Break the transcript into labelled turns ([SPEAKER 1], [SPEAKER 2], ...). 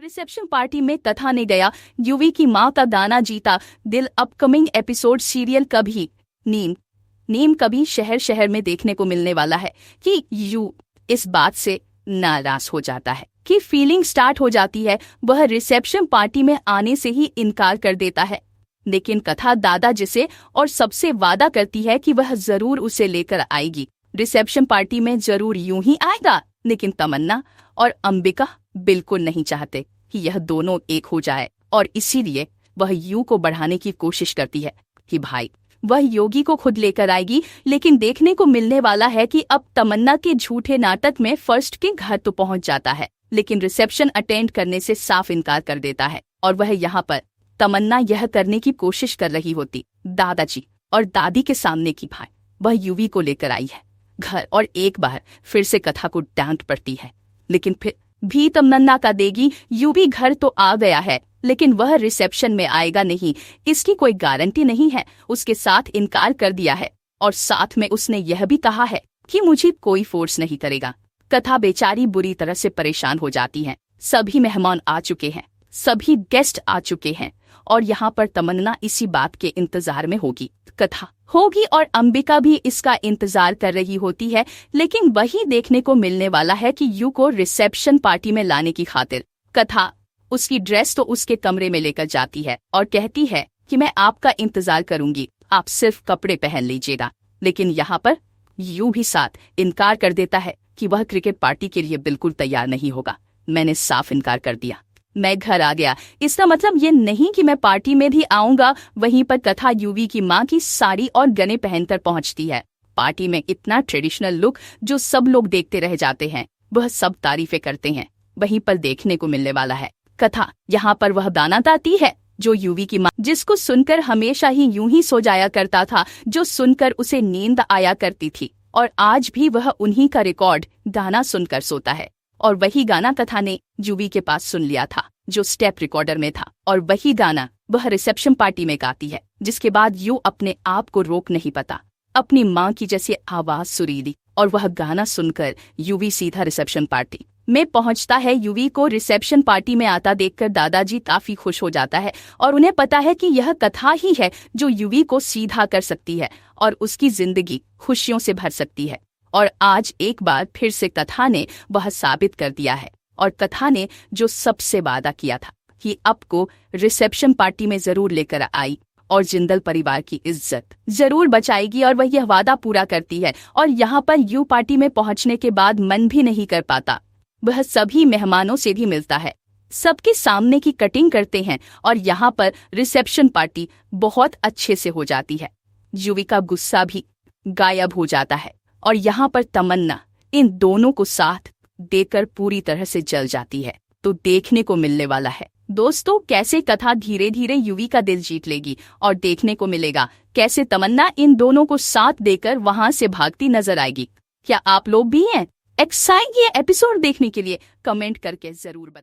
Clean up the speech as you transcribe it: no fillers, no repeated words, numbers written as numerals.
[SPEAKER 1] Reception party में कथा ने गया युवी की मां का गाना जीता दिल। अपकमिंग एपिसोड सीरियल कभी नीम कभी शहर शहर में देखने को मिलने वाला है कि यू इस बात से नाराज हो जाता है कि फीलिंग स्टार्ट हो जाती है। वह रिसेप्शन पार्टी में आने से ही इनकार कर देता है, लेकिन कथा दादाजी से और सबसे वादा करती है कि वह जरूर उसे लेकर आएगी। रिसेप्शन पार्टी में जरूर यूं ही आएगा, लेकिन तमन्ना और अंबिका बिल्कुल नहीं चाहते कि यह दोनों एक हो जाए, और इसीलिए वह यू को बढ़ाने की कोशिश करती है कि भाई वह योगी को खुद लेकर आएगी। लेकिन देखने को मिलने वाला है कि अब तमन्ना के झूठे नाटक में फर्स्ट के घर तो पहुंच जाता है, लेकिन रिसेप्शन अटेंड करने से साफ इनकार कर देता है। और वह यहाँ पर तमन्ना यह करने की कोशिश कर रही होती दादाजी और दादी के सामने की भाई वह युवी को लेकर आई है घर, और एक बार फिर से कथा को डांट पड़ती है। लेकिन फिर भी तमन्ना का देगी युवी घर तो आ गया है, लेकिन वह रिसेप्शन में आएगा नहीं, इसकी कोई गारंटी नहीं है। उसके साथ इनकार कर दिया है, और साथ में उसने यह भी कहा है कि मुझे कोई फोर्स नहीं करेगा। कथा बेचारी बुरी तरह से परेशान हो जाती है। सभी मेहमान आ चुके हैं, सभी गेस्ट आ चुके हैं, और यहाँ पर तमन्ना इसी बात के इंतजार में होगी। कथा होगी और अंबिका भी इसका इंतजार कर रही होती है, लेकिन वही देखने को मिलने वाला है कि यू को रिसेप्शन पार्टी में लाने की खातिर कथा उसकी ड्रेस तो उसके कमरे में लेकर जाती है और कहती है कि मैं आपका इंतजार करूंगी, आप सिर्फ कपड़े पहन लीजिएगा। लेकिन यहाँ पर यू भी साथ इनकार कर देता है कि वह क्रिकेट पार्टी के लिए बिल्कुल तैयार नहीं होगा। मैंने साफ इनकार कर दिया, मैं घर आ गया, इसका मतलब ये नहीं कि मैं पार्टी में भी आऊंगा। वहीं पर कथा युवी की मां की साड़ी और गने पहनकर पहुंचती है। पार्टी में इतना ट्रेडिशनल लुक जो सब लोग देखते रह जाते हैं, वह सब तारीफें करते हैं। वहीं पर देखने को मिलने वाला है कथा यहाँ पर वह गाना गाती है जो युवी की मां, जिसको सुनकर हमेशा ही यूं ही सो जाया करता था, जो सुनकर उसे नींद आया करती थी, और आज भी वह उन्हीं का रिकॉर्ड गाना सुनकर सोता है। और वही गाना कथा ने युवी के पास सुन लिया था जो स्टेप रिकॉर्डर में था, और वही गाना वह रिसेप्शन पार्टी में गाती है। जिसके बाद यू अपने आप को रोक नहीं पाता, अपनी माँ की जैसी आवाज सुरीली, और वह गाना सुनकर युवी सीधा रिसेप्शन पार्टी में पहुंचता है। युवी को रिसेप्शन पार्टी में आता देखकर दादाजी काफी खुश हो जाता है, और उन्हें पता है कि यह कथा ही है जो युवी को सीधा कर सकती है और उसकी जिंदगी खुशियों से भर सकती है। और आज एक बार फिर से कथा ने वह साबित कर दिया है, और कथा ने जो सबसे वादा किया था कि अब को रिसेप्शन पार्टी में जरूर लेकर आई और जिंदल परिवार की इज्जत जरूर बचाएगी, और वह यह वादा पूरा करती है। और यहाँ पर यू पार्टी में पहुंचने के बाद मन भी नहीं कर पाता, वह सभी मेहमानों से भी मिलता है, सबके सामने की कटिंग करते हैं, और यहाँ पर रिसेप्शन पार्टी बहुत अच्छे से हो जाती है। युवी का गुस्सा भी गायब हो जाता है, और यहाँ पर तमन्ना इन दोनों को साथ देकर पूरी तरह से जल जाती है। तो देखने को मिलने वाला है दोस्तों कैसे कथा धीरे धीरे युवी का दिल जीत लेगी, और देखने को मिलेगा कैसे तमन्ना इन दोनों को साथ देकर वहां से भागती नजर आएगी। क्या आप लोग भी हैं एक्साइटेड ये एपिसोड देखने के लिए? कमेंट करके जरूर बताएं।